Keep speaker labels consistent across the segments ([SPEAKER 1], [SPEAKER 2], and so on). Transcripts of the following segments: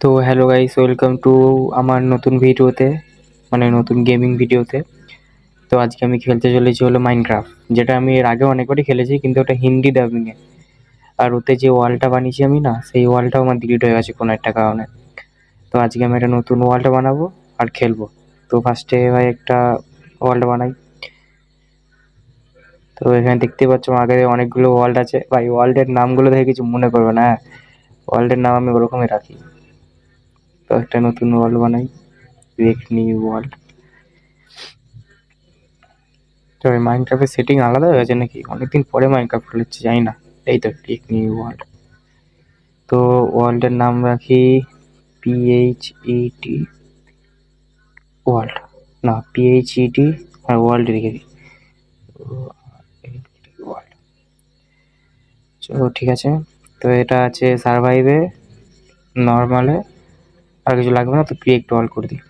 [SPEAKER 1] তো hello guys, welcome to আমার নতুন ভিডিওতে, মানে নতুন গেমিং ভিডিওতে। তো আজকে আমি খেলতে চলেছি হলো মাইনক্রাফট, যেটা আমি এর আগে অনেকবারই খেলেছি, কিন্তু ওটা হিন্দি ডাবিংয়ে। আর ওতে যে ওয়ালটা বানিয়েছি আমি, না সেই ওয়ালটাও আমার ডিলিট হয়ে গেছে কোনো একটা কারণে। তো আজকে আমি একটা নতুন ওয়ালটা বানাবো আর খেলবো। তো ফার্স্টে ভাই একটা ওয়ালটা বানাই। তো এখানে দেখতে পাচ্ছ আমার আগে অনেকগুলো ওয়ার্ল্ড আছে ভাই, ওয়ার্ল্ডের নামগুলো দেখে কিছু মনে করবে না, হ্যাঁ? ওয়ার্ল্ডের নাম আমি ওরকমই রাখি। তো একটা নতুন ওয়ার্ল্ড বানাই, ক্রিয়েট নিউ ওয়ার্ল্ড। তো মাইনক্রাফটের সেটিং আলাদা হয়ে গেছে নাকি? অনেকদিন পরে মাইনক্রাফট খেলেছি, জানি না। এই তো ক্রিয়েট নিউ ওয়ার্ল্ড। তো ওয়ার্ল্ডের নাম রাখি PHET ওয়ার্ল্ড, না PHET, আর ওয়ার্ল্ড রেখে দিই ওয়ার্ল্ড। চলো ঠিক আছে। তো এটা আছে সার্ভাইভে, নর্মালে, আর কিছু লাগবে না, তো ক্রিয়েট ওয়ার্ল্ড করে দিই।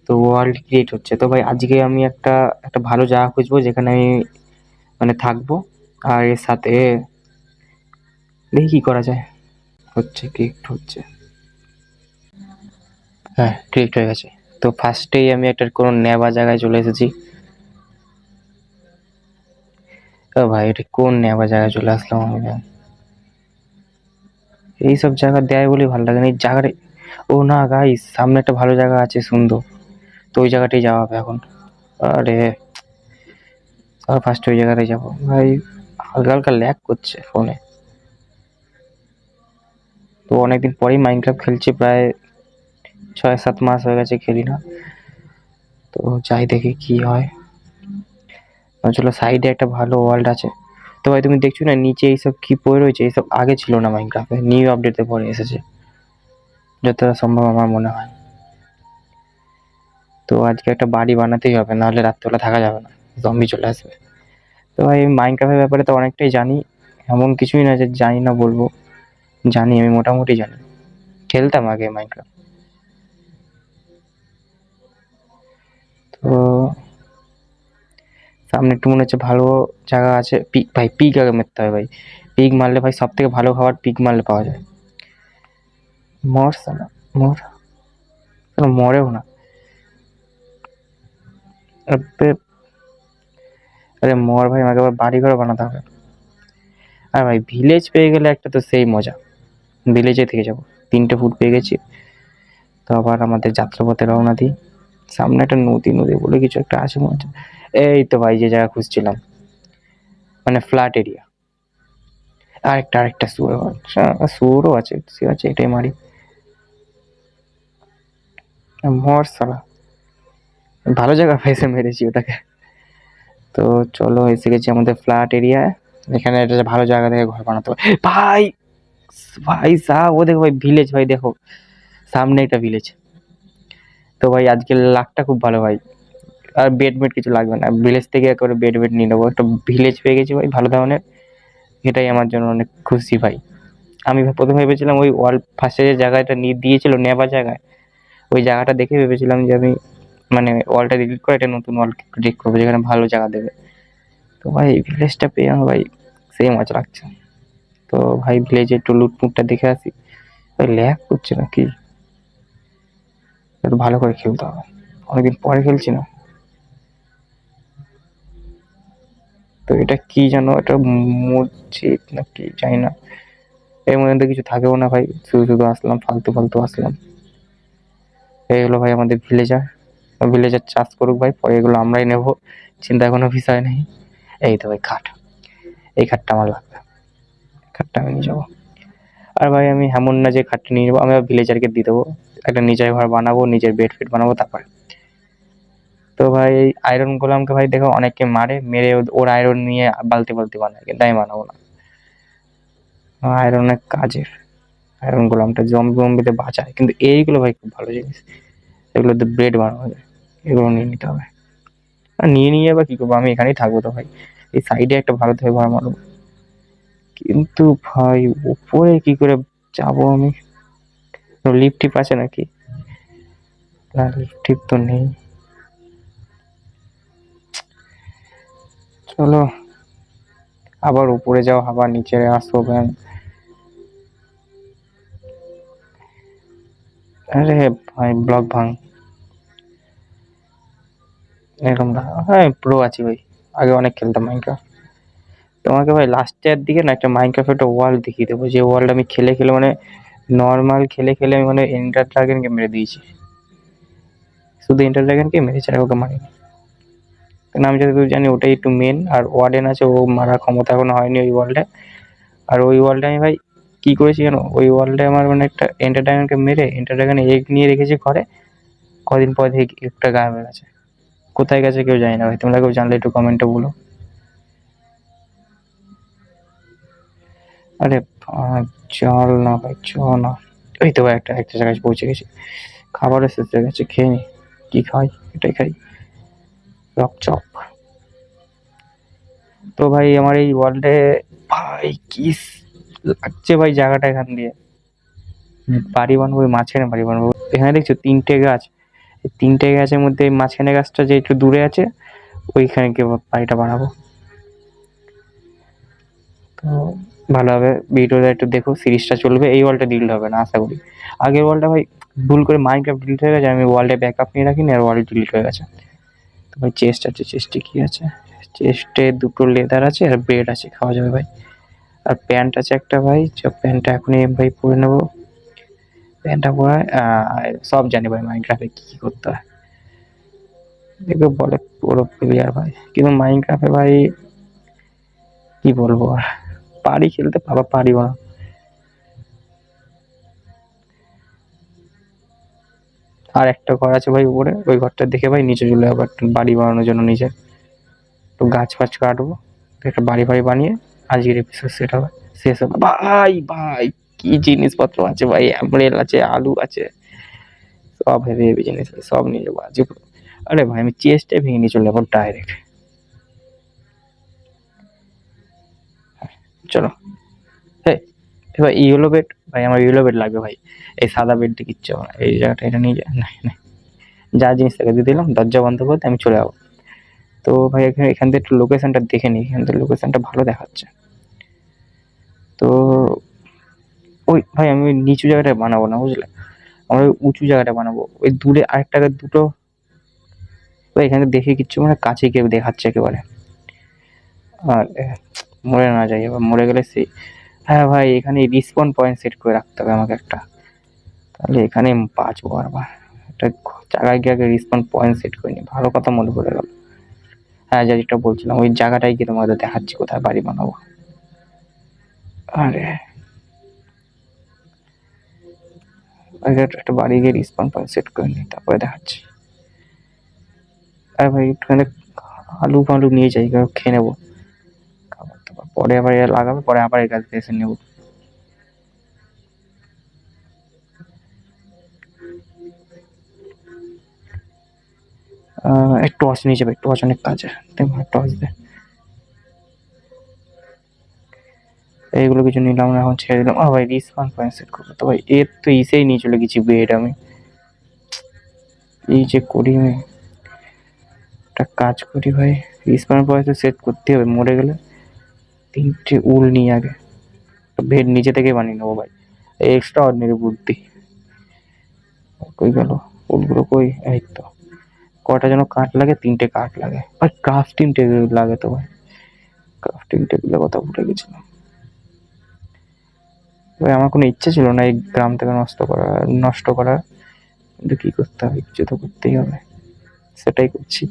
[SPEAKER 1] তো ওয়ার্ল্ড ক্রিয়েট হচ্ছে। তো ভাই আজকে আমি একটা একটা ভালো জায়গা খুঁজবো যেখানে আমি মানে থাকবো। আর এর সাথে দেখি কি করা যায়। হচ্ছে, ক্রিয়েট হচ্ছে। হ্যাঁ, ক্রিয়েট হয়ে গেছে। তো ফার্স্টেই আমি একটা কোনো নেবা জায়গায় চলে এসেছি। ও ভাই, এটা কোন নেবা জায়গায় চলে আসলাম আমি? এইসব জায়গা দেয় বলেই ভালো লাগে না এই জায়গাটা। ও না গাইস, সামনে একটা ভালো জায়গা আছে সুন্দর, তো ওই জায়গাটাই যাওয়া হবে এখন। আরে ফার্স্ট ওই জায়গাটাই যাবো ভাই। হালকা হালকা ল্যাগ করছে ফোনে। তো অনেকদিন পরেই মাইনক্রাফট খেলছি, প্রায় 6-7 মাস হয়ে গেছে খেলি না। তো যাই দেখি কি হয়। চলো, সাইডে একটা ভালো ওয়ার্ল্ড আছে। তো ভাই তুমি দেখছো না নিচে এইসব কি পড়ে রয়েছে? এইসব আগে ছিল না মাইনক্রাফটে, নিউ আপডেটে পরে এসেছে যতটা সম্ভব আমার মনে হয়। তো আজকে একটা বাড়ি বানাতেই হবে, নাহলে রাত্রেবেলা থাকা যাবে না, জম্বি চলে আসবে। তো ভাই মাইনক্রাফটের ব্যাপারে তো অনেকটাই জানি, এমন কিছুই না যে জানি না বলবো। জানি, আমি মোটামুটি জানি, খেলতাম আগে মাইনক্রাফট। তো সামনে একটু মনে হচ্ছে ভালো জায়গা আছে। পিক ভাই, পিক আগে মারতে হবে ভাই। পিক মারলে ভাই সব থেকে ভালো খাবার পিক মারলে পাওয়া যায়। মর সালা, মর। সালা মরেও না। আবে, আরে মর ভাই, আমাকে আবার বাড়ি ঘর বানাতে হবে। আর ভাই ভিলেজ পেয়ে গেলে একটা তো সেই মজা, ভিলেজে থেকে যাবো। 3টে ফুট পেয়ে গেছি। তো আবার আমাদের যাত্রাপথে রওনা দিই। সামনে একটা নদী নদী বলে কিছু একটা আছে মনে হচ্ছে। এই তো ভাই যে জায়গা খুঁজছিলাম, মানে ফ্ল্যাট এরিয়া। আরেকটা শুয়োর, আচ্ছা শুয়োরও আছে, ঠিক আছে এটাই মারি। মর সালা, ভালো জায়গা ফেসে মেরেছি ওটাকে। তো চলো, এসে গেছি আমাদের ফ্ল্যাট এরিয়া। এখানে একটা ভালো জায়গা থেকে ঘর বানাতে হবে ভাই। ভাই সাহ, ও দেখো ভাই ভিলেজ, ভাই দেখো সামনে একটা ভিলেজ। তো ভাই আজকে লাকটা খুব ভালো ভাই। আর বেড মেড কিছু লাগবে না, ভিলেজ থেকে একেবারে বেড বেড নিয়ে নেবো। একটা ভিলেজ পেয়ে গেছি ভাই ভালো ধরনের। এটাই আমার জন্য অনেক খুশি ভাই। আমি প্রথমে ভেবেছিলাম ওই ওয়াল ফার্স্টে যে জায়গাটা নিয়ে দিয়েছিল নেবার জায়গায়, ওই জায়গাটা দেখে ভেবেছিলাম যে আমি মানে ওয়ালটা ডিলিট করে একটা নতুন ওয়াল ক্রিয়েট করবো যেখানে ভালো জায়গা দেবে। তো ভাই ভিলেজটা পেয়ে আমার ভাই সেই মজা লাগছে। তো ভাই ভিলেজে একটু লুটমুটটা দেখে আসি। ভাই ল্যাগ করছে না কি? একটু ভালো করে খেলতে হবে, অনেকদিন পরে খেলছি না। তো এটা কি যেন, এটা মসজিদ না কি জানি না। এর মধ্যে কিছু থাকেও না ভাই, শুধু শুধু আসলাম, ফালতু ফালতু আসলাম। এই হলো ভাই আমাদের ভিলেজার। ভিলেজার চাষ করুক ভাই, পরে এগুলো আমরাই নেবো, চিন্তার কোনো বিষয় নেই। এই তো ভাই খাট, এই খাটটা আমার লাগবে, খাটটা আমি নিয়ে যাবো। আর ভাই আমি এমন না যে খাটটা নিয়ে যাবো, আমি ভিলেজারকে দিয়ে দেবো। একটা নিজের ঘর বানাবো, নিজের বেড ফেড বানাবো তারপরে। তো ভাই আয়রন গোলামকে ভাই দেখো অনেককে মারে, মেরে ওর আয়রন নিয়ে বালতি বালতি বানায়, কিন্তু আমি বানাবো না। আয়রন অনেক কাজের। আয়রন গোলামটা জম্বিতে বাঁচায়, কিন্তু এইগুলো ভাই খুব ভালো জিনিস। এগুলোতে ব্রেড বানানো যায়, এগুলো নিয়ে নিতে হবে। আর নিয়ে আবার কি করবো, আমি এখানেই থাকবো তো ভাই। এই সাইডে একটা ভালো থেকে ঘর মারবো। কিন্তু ভাই উপরে কি করে যাবো আমি? লিফট টিপ আছে নাকি? না, লিফট টিপ তো নেই। চলো, আবার উপরে যাও, আবার নিচে আসবো ব্যাং। আরে ভাই ব্লক ভাঙ এরকম না। হ্যাঁ প্রো আছি ভাই, আগে অনেক খেলতাম মাইনক্রাফট। তোমাকে ভাই লাস্টের দিকে না একটা মাইনক্রাফট একটা ওয়ার্ল্ড দেখিয়ে দেবো, যে ওয়ার্ল্ড আমি খেলে খেলে মানে নর্মাল খেলে খেলে আমি মানে এন্ডার ড্রাগনকে মেরে দিয়েছি। শুধু এন্ডার ড্রাগনকে মেরেছি, আর ওকে মারিনি। কারণ আমি যতদূর জানি ওটাই একটু মেন, আর ওয়ার্ডেন আছে, ও মারার ক্ষমতা এখনো হয়নি ওই ওয়ার্ল্ডে। আর ওই ওয়ার্ল্ডে আমি ভাই কি করেছি জানো, ওই ওয়ার্ল্ডে আমার মানে একটা এন্ডার ড্রাগনকে মেরে এন্ডার ড্রাগন এগ নিয়ে রেখেছি ঘরে, কদিন পর থেকে একটা গায়েব হয়ে গেছে। কোথায় গেছে কেউ জানি না ভাই, তোমরা কেউ জানলে একটু কমেন্টে বলো। আরে ভাই চল না ভাই, চ না। ওই তো ভাই একটা একটা জায়গায় পৌঁছে গেছি, খাবারের শেষ হয়ে গেছে, খেয়ে নি। কি খাই, এটাই খাই, রক চপ। তো ভাই আমার এই ওয়ার্ল্ডে ভাই কি লাগছে ভাই জায়গাটা, এখান দিয়ে বাড়ি বানাবো, ওই মাঝখানে বাড়ি বানাবো। এখানে দেখছো তিনটে গাছ, এই তিনটে গাছের মধ্যে এই মাঝখানে গাছটা যে একটু দূরে আছে, ওইখানে গিয়ে বাড়িটা বানাবো। তো ভালোভাবে ভিডিওটা একটু দেখো, সিরিজটা চলবে, এই ওয়ার্ল্ডটা ডিলিট হবে না আশা করি। আগের ওয়ার্ল্ডটা ভাই ভুল করে মাইনক্রাফট ডিলিট হয়ে গেছে, আমি ওয়ার্ল্ডে ব্যাকআপ নিয়ে রাখিনি, আর ওয়ার্ল্ড ডিলিট হয়ে গেছে। তো ভাই চেস্ট আছে, চেস্টে কি আছে, চেস্টে দুটো লেদার আছে আর ব্রেড আছে, খাওয়া যাবে ভাই। আর প্যান্ট আছে একটা ভাই, প্যান্টটা এখনই ভাই পরে নেবো। প্যান্টটা পরে সব জানি ভাই মাইনক্রাফটে কি কি করতে হয়, দেখবে বলে পুরো প্লেয়ার ভাই। কিন্তু মাইনক্রাফটে ভাই কি বলবো আর, পারি খেলতে, বাবা পারিব না। আর একটা ঘর আছে ভাই উপরে, ওই ঘরটা দেখে ভাই নিচে চলে যাবো একটা বাড়ি বানানোর জন্য নিচে। তো গাছ ফাছ কাটবো, একটা বাড়ি ফাড়ি বানিয়ে আজকের এপিসোড সেট হবে, শেষ হবে। ভাই ভাই কি জিনিসপত্র আছে ভাই, অ্যাম্বরেল আছে, আলু আছে, সব হেভি হেভি জিনিস আছে, সব নিয়ে যাবো আজকে পুরো। আরে ভাই আমি চেস্টে ভেঙে নিয়ে চলে যাবো ডাইরেক্ট। চলো। হ্যাঁ ভাই ইয়েলো বেড, ভাই আমার ইয়েলো বেড লাগবে ভাই, এই সাদা বেড দিয়ে কিচ্ছু হবে না। এই জায়গাটা এটা নিয়ে যায় না না, যা জিনিস তাকে দিয়ে দিলাম, দরজা বন্ধ করতে আমি চলে যাবো। তো ভাই এখানে এখান থেকে একটু লোকেশনটা দেখে নিই, এখান থেকে লোকেশনটা ভালো দেখাচ্ছে। তো ওই ভাই আমি ওই নিচু জায়গাটায় বানাবো না বুঝলে, আমরা ওই উঁচু জায়গাটা বানাবো, ওই দূরে আরেকটা দুটো। ভাই এখানে দেখে কিচ্ছু মানে কাছে কেউ দেখাচ্ছে একেবারে, আর মরে না যাই এবার, মরে গেলে সেই। হ্যাঁ ভাই এখানে রিসপন পয়েন্ট সেট করে রাখতে হবে আমাকে একটা, তাহলে এখানে বাঁচবো বারবার। একটা জায়গায় গিয়ে আগে রিসপন পয়েন্ট সেট করে নি, ভালো কথা মনে পড়ে গেল। হ্যাঁ যেটা বলছিলাম, ওই জায়গাটাই গিয়ে তোমাদের দেখাচ্ছি কোথায় বাড়ি বানাবো। আরে আগে একটা বাড়ি গিয়ে রিসপন পয়েন্ট সেট করে নি, তারপরে দেখাচ্ছি। আর ভাই একটুখানি আলু ফালু নিয়ে যাই, খেয়ে নেবো খাবার দাবার, পরে আবার এ লাগাবে, পরে আবার এর কাছ থেকে এসে নেবো। এক টর্চ নিয়ে যাবে, টর্চ অনেক কাজে, টর্চ দে। এইগুলো কিছু নিলাম না, এখন ছেড়ে দিলাম। ভাই রিসপন পয়েন্ট সেট করবো তো ভাই, এর তো ইসেই নিয়ে চলে গেছি বেড আমি, এই যে করি আমি একটা কাজ করি ভাই, রিসপন পয়েন্ট সেট করতে হবে, মরে গেলে তিনটে উল নিয়ে আগে বেড নিচে থেকে বানিয়ে নেবো ভাই, এক্সট্রা অর্ডিনারি বুদ্ধি। কই গেল উলগুলো, কই, এই তো। কটা যেন কাঠ লাগে, তিনটে কাঠ লাগে ভাই, ক্রাফটিং টেবিল লাগে তো ভাই, ক্রাফটিং টেবিলের কথা ভুলে গেছিলাম ভাই। আমার কোনো ইচ্ছে ছিল না এই গ্রাম থেকে নষ্ট করার, কিন্তু কি করতে হবে, কিছু তো করতেই হবে, সেটাই করছি।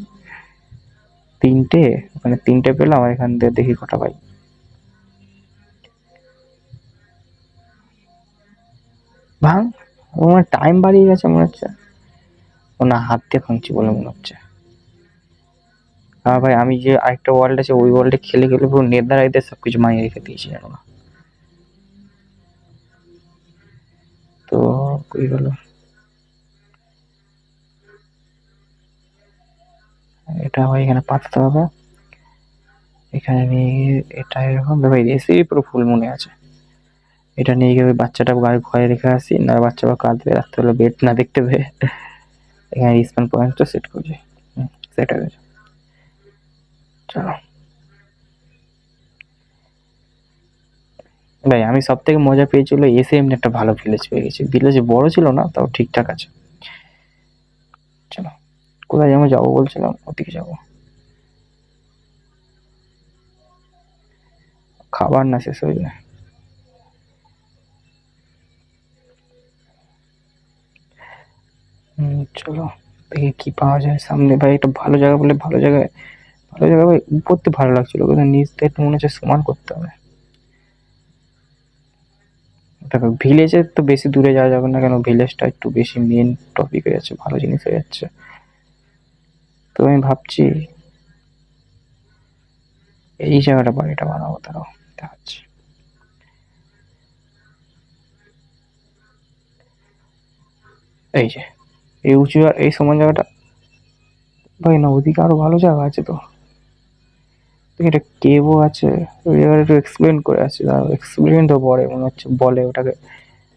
[SPEAKER 1] তিনটে, মানে তিনটে পেলাম, এখান থেকে দেখি কটা পাই। ভাঙ, আমার টাইম বাড়িয়ে গেছে মনে হচ্ছে, ও না হাত দিয়ে ভাঙছি বলে মনে হচ্ছে। হ্যাঁ ভাই আমি যে আরেকটা ওয়ার্ল্ড আছে, ওই ওয়ার্ল্ডে খেলে খেলে পুরো নেদারাইতে সবকিছু মাইয়ে রেখে দিয়েছি জানো না। তো কই গেল, এটা ভাই এখানে পাততে হবে, এখানে নিয়ে গিয়ে এটা এরকম ভাই, রেসিপি পুরো ফুল মনে আছে। এটা নিয়ে গিয়ে ওই বাচ্চাটা ঘরে রেখে আসি, না বাচ্চা বা কাঁদবে রাত্রে হলে বেড না দেখতে পেয়ে। এখানে রিসপন পয়েন্টটা সেট করছি, সেট হয়ে গেছে। চলো। ভাই আমি সব থেকে মজা পেয়েছি হলো এসে এমনি একটা ভালো ভিলেজ পেয়ে গেছি। ভিলেজ বড় ছিল না, তাও ঠিকঠাক আছে। চলো, কোথায় যেন যাবো বলছিলাম, ওদিকে যাবো। খাবার না শেষ হয়ে যায়। চলো দেখি কি পাওয়া যায় সামনে। ভাই একটা ভালো জায়গা বলে, ভালো জায়গায়, ভালো জায়গা ভাই উপর থেকে ভালো লাগছিল, কিন্তু নিচ থেকে একটু মনে হচ্ছে সমান করতে হবে। দেখো ভিলেজের তো বেশি দূরে যাওয়া যাবে না, কেন ভিলেজটা একটু বেশি মেন টপিক হয়ে যাচ্ছে, ভালো জিনিস হয়ে যাচ্ছে। তো আমি ভাবছি এই জায়গাটা বাড়িটা বানাবো, তারাও দেখাচ্ছি। এই যে এই উঁচু আর এই সমান জায়গাটা, ভাই না ওদিকে আরো ভালো জায়গা আছে তো। এটা কেভও আছে, ওই জায়গাটা একটু এক্সপ্লেন করে আছে, এক্সপ্লেন তো পরে মনে হচ্ছে বলে ওটাকে,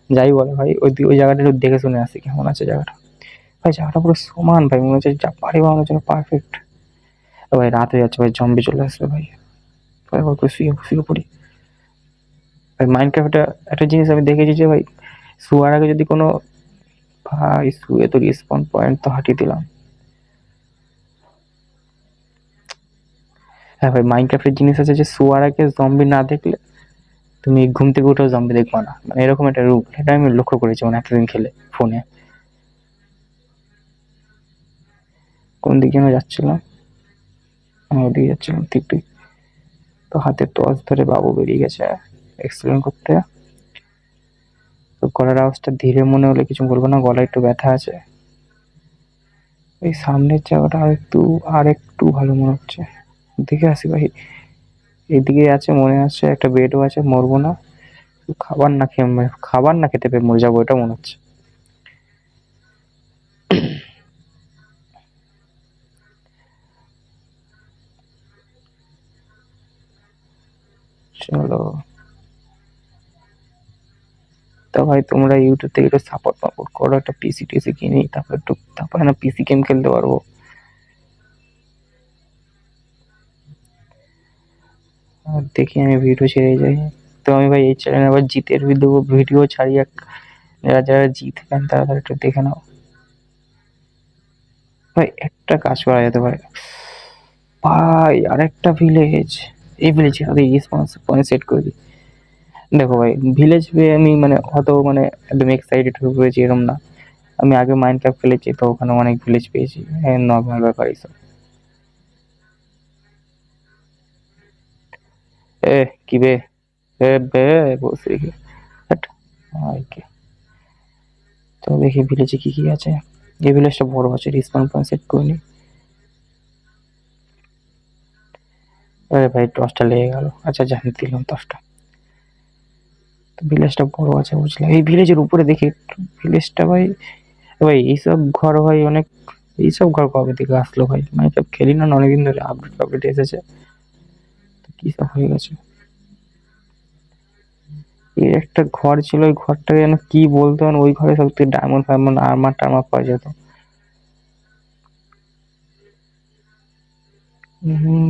[SPEAKER 1] যাই বলে ভাই ওই জায়গাটা একটু দেখে শুনে আসি কেমন আছে জায়গাটা। ভাই জায়গাটা পুরো সমান ভাই, মনে হচ্ছে যা বাড়ি বানানোর জন্য পারফেক্ট। ভাই রাত হয়ে যাচ্ছে ভাই, জম্বি চলে আসবে ভাই। ভাই ভাই শুয়ে শুয়ে পড়ি। ভাই মাইনক্রাফটে একটা জিনিস আমি দেখেছি যে ভাই, শুয়ার আগে যদি কোনো, ভাই শুয়ে তো রিস্পন পয়েন্ট তো হাঁটিয়ে দিলাম। হ্যাঁ ভাই মাইনক্রাফটের জিনিস আছে যে শুয়ার আগে জম্বি না দেখলে তুমি ঘুম থেকে উঠেও জম্বি দেখবা না, মানে এরকম একটা রূপ, এটা আমি লক্ষ্য করেছি মানে একটা দিন খেলে ফোনে। কোন দিকে যেন যাচ্ছিলাম, ওদিকে যাচ্ছিলাম ঠিক ঠিক। তো হাতের টর্চ ধরে বাবু বেরিয়ে গেছে এক্সপ্লেন করতে। তো গলার আওয়াজটা ধীরে মনে হলে কিছু বলবো না, গলায় একটু ব্যথা আছে। এই সামনের জায়গাটা আর একটু ভালো মনে হচ্ছে। দেখে আসি ভাই, এদিকে আছে মনে আছে একটা বেডও আছে, মরবো না। খাবার না খেতে পেয়ে মরে যাবো এটা মনে হচ্ছে। চলো, তা ভাই তোমরা ইউটিউব থেকে একটু সাপোর্ট মাপোর্ট করো, একটা পিসি টিসি কিনি, তারপর না পিসি গেম খেলতে পারবো। আর দেখি আমি ভিডিও ছেড়ে যাই। তো আমি ভাই এই চ্যানেলে আবার জিতের ভিডিও ছাড়ি, যারা যারা জিত ফ্যান তারা তারা একটু দেখে নাও। ভাই একটা কাজ করা যেতে পারে ভাই, আরেকটা ভিলেজ, এই ভিলেজে আগে রেসপন্স পয়েন্ট সেট করে দিই। দেখো ভাই ভিলেজ পেয়ে আমি মানে অত মানে একদম এক্সাইটেড হয়ে পড়েছি এরকম না। আমি আগে মাইনক্রাফট খেলেছি, তো ওখানে অনেক ভিলেজ পেয়েছি, নর্মাল ব্যাপার এইসব। এ কি বে, এ বে বসে রেখে হাট। কি, তো দেখি ভিলেজে কি কি আছে। এই ভিলেজটা বড় আছে, রেসপন্স পয়েন্ট সেট করে নি। আরে ভাই টসটা লেগে গেল, আচ্ছা জানি দিলাম টসটা। ভিলেজটা বড় আছে বুঝলে, এই ভিলেজের উপরে দেখি একটু ভিলেজটা ভাই। ভাই এইসব ঘর ভাই অনেক, এইসব ঘর কবে থেকে আসলো ভাই, মানে সব খেলি না অনেকদিন ধরে, আপডেট আপডেট এসেছে, তো কি সব হয়ে গেছে। এর একটা ঘর ছিল, ওই ঘরটাকে যেন কি বলতো, মানে ওই ঘরে সব থেকে ডায়মন্ড ফায়মন্ড আর্মার টার্মার পাওয়া যেত।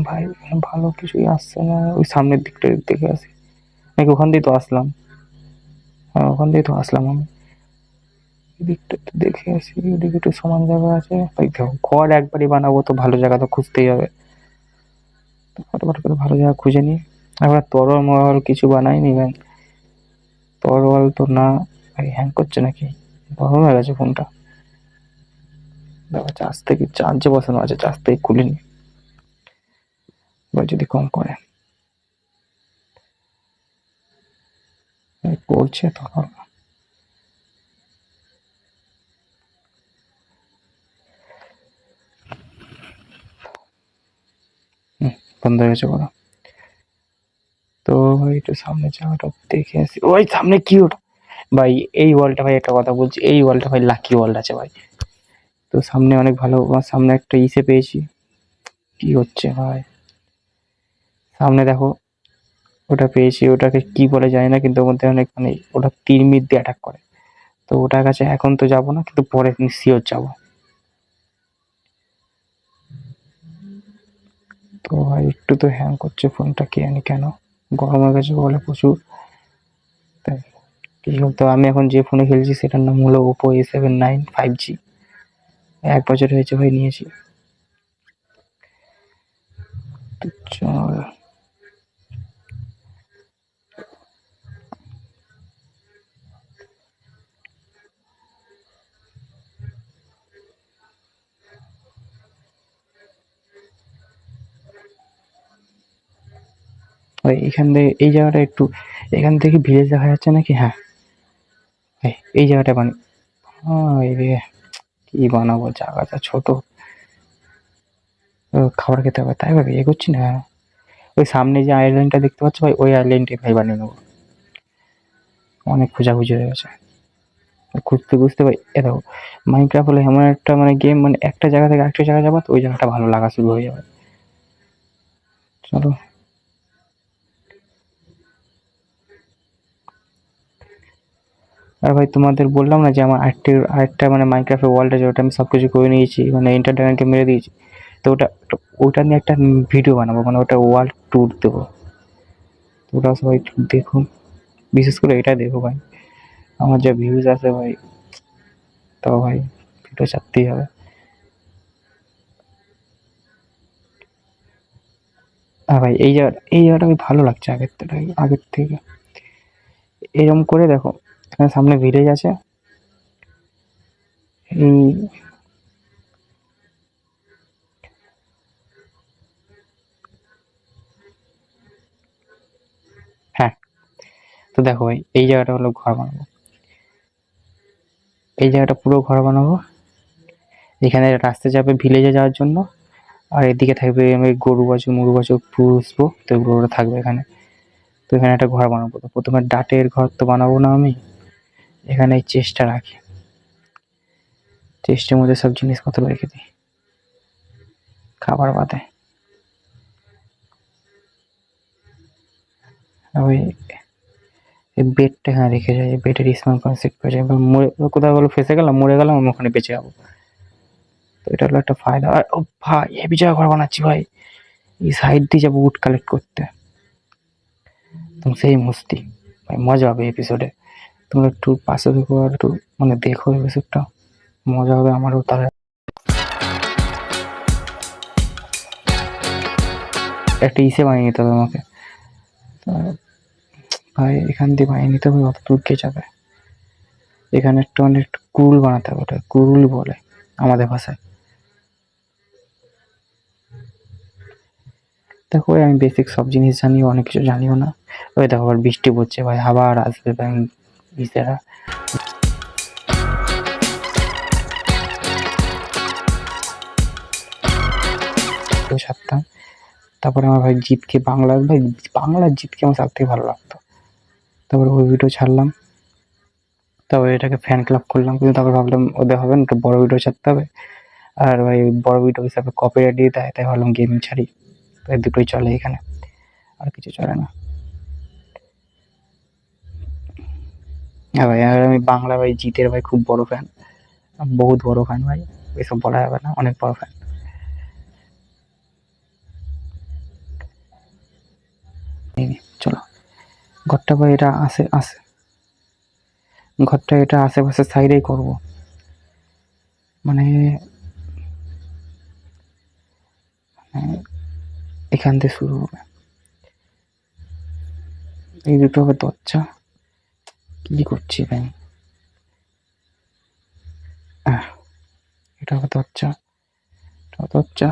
[SPEAKER 1] ভাই ভালো কিছুই আসছে না, ওই সামনের দিকটা দেখে আসি নাকি, ওখান দিয়ে তো আসলাম। হ্যাঁ ওখান দিয়ে তো আসলাম আমি, এদিকটা একটু দেখে আসি, ওদিকে একটু সমান জায়গা আছে ভাই। দেখো ঘর একবারই বানাবো তো ভালো জায়গা তো খুঁজতেই হবে, তো ফটাফট করে ভালো জায়গা খুঁজে নিই। এবার তরল মরল কিছু বানাইনি ভাই, তরল তো না। ভাই হ্যাং করছে নাকি, গরম হয়ে গেছে ফোনটা। দেখো চার্জ থেকে, চার্জে বসানো আছে, চার্জ থেকে খুলিনি, এবার যদি কম করে। করছে তো, বন্ধ হয়ে গেছে বলো। তো ভাই একটু সামনে জায়গাটা দেখে আসি, ওই সামনে কি ওটা ভাই। এই ওয়ালটা ভাই, একটা কথা বলছি, এই ওয়ালটা ভাই লাকি ওয়াল আছে ভাই। তো সামনে অনেক ভালো, আমার সামনে একটা ইসে পেয়েছি। কি হচ্ছে ভাই, সামনে দেখো, ওটা পেয়েছি, ওটাকে কি বলে জানি না, কিন্তু ওর মধ্যে অনেক মানে ওটা তীর দিয়ে অ্যাটাক করে। তো ওটার কাছে এখন তো যাবো না, কিন্তু পরে শিওর যাবো। তো ভাই একটু তো হ্যাং করছে ফোনটা, কে জানি কেন, গরম হয়ে গেছে বলে প্রচুর। কি বলতো, আমি এখন যে ফোনে খেলছি সেটার নাম হলো ওপো A79 5G। 1 বছর হয়েছে ভাই নিয়েছি। তো চল ভাই, এখান থেকে এই জায়গাটা একটু, এখান থেকে ভিলেজ দেখা যাচ্ছে নাকি? হ্যাঁ, এই জায়গাটা বানি। রে, কি বানাবো, জায়গাটা ছোট। খাবার খেতে হবে তাই ভাবি এগোচ্ছি না। ওই সামনে যে আইল্যান্ডটা দেখতে পাচ্ছ ভাই, ওই আইল্যান্ডে ভাই বানিয়ে নেবো। অনেক খোঁজাখুঁজি হয়ে গেছে, খুঁজতে খুঁজতে ভাই। এ দেখো, মাইনক্রাফট হলো এমন একটা গেম, একটা জায়গা থেকে আরেকটা জায়গায় যাবো তো ওই জায়গাটা ভালো লাগা শুরু হয়ে যাবে। চলো, আর ভাই তোমাদের বললাম না যে আমার আরেকটা মাইনক্রাফটের ওয়ার্ল্ড আছে, ওটা আমি সবকিছু করে নিয়েছি, ইন্টারনেটকে মেরে দিয়েছি। তো ওটা নিয়ে একটা ভিডিও বানাবো, ওটা ওয়ার্ল্ড ট্যুর দেবো। তো ওটা সবাই একটু দেখুন, বিশেষ করে এটা দেখো ভাই, আমার যা ভিউজ আছে ভাই, তাও ভাই ভিডিও ছাড়তেই হবে। হ্যাঁ ভাই, এই জায়গাটা ভাই ভালো লাগছে আগের থেকে। এরকম করে দেখো, এখানে সামনে ভিলেজ আছে। হ্যাঁ, তো দেখো ভাই, এই জায়গাটা হলো ঘর বানাবো। এই জায়গাটা পুরো ঘর বানাবো। এখানে রাস্তা যাবে ভিলেজে যাওয়ার জন্য। আর এদিকে থাকবে আমি গরু বাছুর মুরু বাছুর পুষবো, তো এগুলো থাকবে এখানে। তো এখানে একটা ঘর বানাবো। তো প্রথমে ডাটের ঘর তো বানাবো না আমি, এখানে এই চেস্টটা রাখি, চেস্টের মধ্যে সব জিনিসপত্র রেখে দিই, খাবার বাদে। ওই এই বেডটা এখানে রেখে যাই, বেডের স্মার্ট কনসেপ্ট করে যাই। কোথাও বলো ফেসে গেলাম, মরে গেলাম, আমি ওখানে বেঁচে যাবো। তো এটা হলো একটা ফায়দা। আর ও ভাই, হেবি জায়গা ঘর বানাচ্ছি ভাই। এই সাইড দিয়ে যাবো উড কালেক্ট করতে, তুমি সেই মস্তি ভাই, মজা হবে এপিসোডে। তোমরা একটু পাশে দেখো, আর একটু দেখো এপিসোডটা, মজা হবে আমারও। তাহলে একটা বানিয়ে নিতে হবে আমাকে। ভাই এখান দিয়ে বানিয়ে নিতে হবে, অত দূর কে যাবে? এখানে একটু কুরুল বানাতে হবে, ওটা কুরুল বলে আমাদের ভাষায়। দেখো ভাই, আমি বেসিক সব জিনিস জানি, অনেক কিছু জানিও না। ওই দেখো আবার বৃষ্টি পড়ছে ভাই, আবার আসবে ভাই ইসেরা। সারতাম। তারপরে আমার ভাই জিতকে বাংলার জিতকে আমার সব থেকে ভালো লাগতো। তারপরে ওই ভিডিও ছাড়লাম, তারপরে এটাকে ফ্যান ক্লাব করলাম, কিন্তু তারপর ভাবলাম ওদের হবে না, একটা বড় ভিডিও ছাড়তে হবে। আর ভাই বড় ভিডিও হিসাবে কপিরাইট দিয়ে দেয়, তাই ভাবলাম গেমিং ছাড়ি। তাই দুটোই চলে এখানে, আর কিছু চলে না। হ্যাঁ ভাই, আর আমি বাংলা ভাই জিতের ভাই খুব বড় ফ্যান, বহুত বড় ফ্যান ভাই, এসব বলা যাবে না, অনেক বড় ফ্যান। চলো, ঘরটা ভাই এটা ঘরটা এটা আশেপাশের সাইডেই করব, মানে এখান থেকে শুরু হবে। এই দুটো হবে দরজা। কি করছি ভাই? এটা হবে দরজা, এটা দরজা।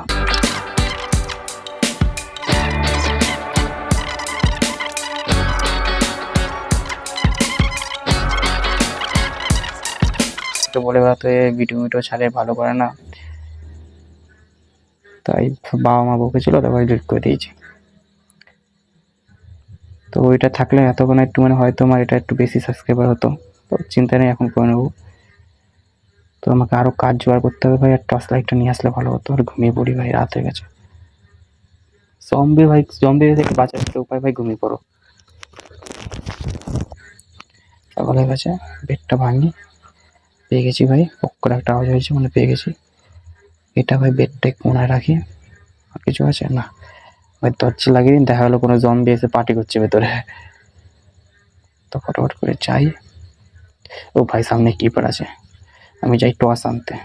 [SPEAKER 1] তো বলে বেড়াতে ভিডিও ছাড়ে, ভালো করে না, তাই বাবা মা বকেছিল, তারপরে ডিলিট করে দিয়েছি। তো ওইটা থাকলে এতক্ষণ একটু হয়তো আমার এটা একটু বেশি সাবস্ক্রাইবার হতো। তো চিন্তা নেই, এখন করে নেবো। তো আমাকে আরো কাজ জোগাড় করতে হবে ভাই, আর টর্চ লাইটটা নিয়ে আসলে ভালো হতো। আর ঘুমিয়ে পড়ি ভাই, রাত হয়ে গেছে। জম্বি থেকে বাঁচার একটা উপায় ভাই, ঘুমিয়ে পড়ো। সকাল হয়ে গেছে, বেডটা ভাঙি। পেয়ে গেছি ভাই, পক করে একটা আওয়াজ হয়েছে, পেয়ে গেছি। এটা ভাই বেডটা কোনায় রাখি। আর কিছু আছে না ভাই, দরজা লাগিয়ে দিন, দেখা গেলো কোনো জম্বি এসে পার্টি করছে ভেতরে। তো ফটাফট করে যাই, ও ভাই সামনে কিপার আছে, আমি যাই টস আনতে।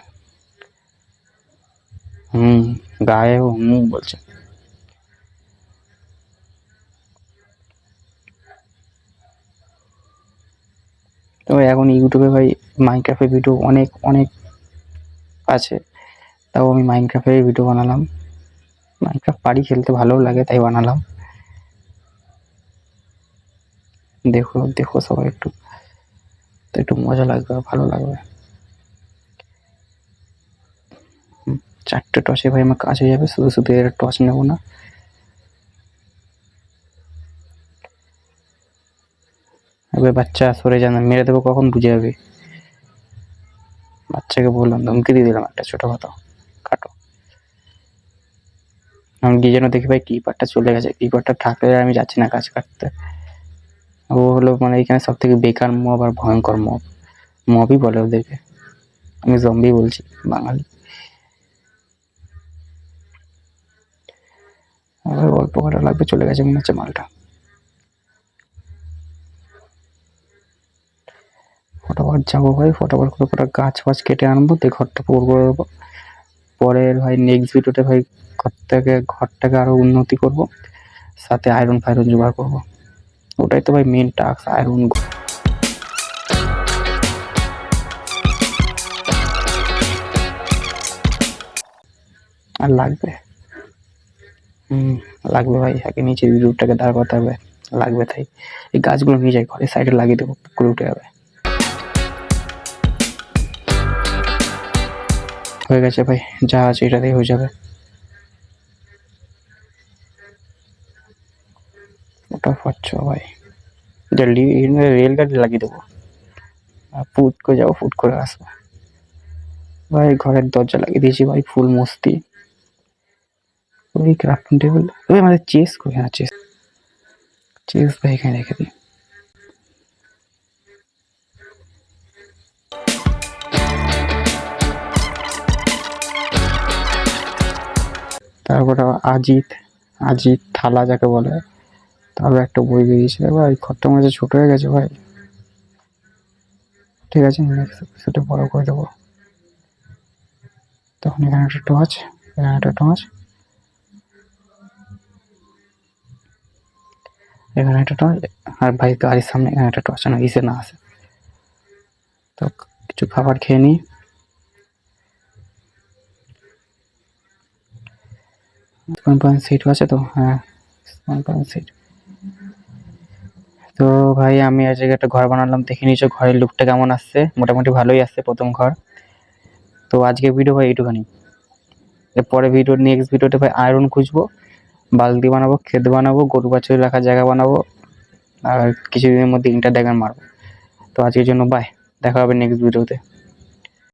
[SPEAKER 1] গায়ে বলছে। তো এখন ইউটিউবে ভাই মাইনক্রাফটের ভিডিও অনেক অনেক আছে, তাও আমি মাইনক্রাফটের ভিডিও বানালাম। মাইনক্রাফট পারি খেলতে, ভালোও লাগে তাই বানালাম। দেখো দেখো সবাই একটু, তো একটু মজা লাগবে, ভালো লাগবে। 4টে টসে ভাই আমার কাজ হয়ে যাবে, শুধু শুধু এর টস নেবো না। এবার বাচ্চা সরে যান, মেরে দেবো কখন বুঝে যাবে। বাচ্চাকে বললাম, ধমকি দিয়ে দিলাম একটা ছোটখাটো কাটো। আমি কি যেন দেখি ভাই কিপারটা চলে গেছে, কিপারটা থাকলে আমি যাচ্ছি না কাজ কাটতে। ও হলো মানে এখানে সব থেকে বেকার মব আর ভয়ঙ্কর মব, মবই বলে ওদেরকে, আমি জম্বি বলছি বাঙালি। আবার অল্প কটা লাগবে, চলে গেছে মনে হচ্ছে মালটা। ফটাফট যাবো ভাই, ফটাফট করে কটা গাছ ফাছ কেটে আনবো, দিয়ে ঘরটা পুরো করে দেবো। পরের ভাই নেক্সট ভিডিওতে ভাই ঘরটাকে আরো উন্নতি করব, সাথে আয়রন ফায়রন জোগাড় করবো। ওটাই তো ভাই মেন টাস্ক, আয়রন। আর লাগবে, লাগবে ভাই, আগে নিচে রুটটাকে দাঁড় করতে হবে, লাগবে তাই। এই গাছগুলো নিয়ে যাই ঘরের সাইডে লাগিয়ে দেবো, পুকুরে উঠে যাবে। হয়ে গেছে ভাই, যা আছে এটাতেই হয়ে যাবে। ওটা পাচ্ছ ভাই, রেলগাড়ি লাগিয়ে দেবো, ফুট করে যাবো, ফুট করে আসবো ভাই। ঘরের দরজা লাগিয়ে দিয়েছি ভাই, ফুল মস্তি। ওই ক্রাফটিং টেবিল, ওই আমাদের চেস কই, হ্যাঁ চেস, চেস ভাই এখানে রেখে দিই। তারপরে আজিত, আজিত থালা যাকে বলে, তারপর একটা বই বেরিয়েছিল ভাই, ঘরটা মনে হচ্ছে ছোট হয়ে গেছে ভাই। ঠিক আছে, নেক্সট এপিসোডে বড় করে দেবো। তখন এখানে একটা টর্চ, এখানে একটা টর্চ, এখানে একটা টর্চ, আর ভাই গাড়ির সামনে এখানে একটা টর্চ, যেন ইসে না আসে। তো কিছু খাবার খেয়ে নিই। সিট আছে তো, হ্যাঁ সিট। তো ভাই আমি আজকে একটা ঘর বানালাম, দেখে নিয়েছো ঘরের লুকটা কেমন আসছে, মোটামুটি ভালোই আসছে প্রথম ঘর। তো আজকে ভিডিও ভাই এইটুখানি। এরপরে নেক্সট ভিডিওতে ভাই আয়রন খুঁজবো, বালতি বানাবো, ক্ষেত বানাবো, গরু বাছুর রাখার জায়গা বানাবো, আর কিছুদিনের মধ্যে ইন্টার ড্রাগন মারবো। তো আজকের জন্য বাই, দেখা হবে নেক্সট ভিডিওতে।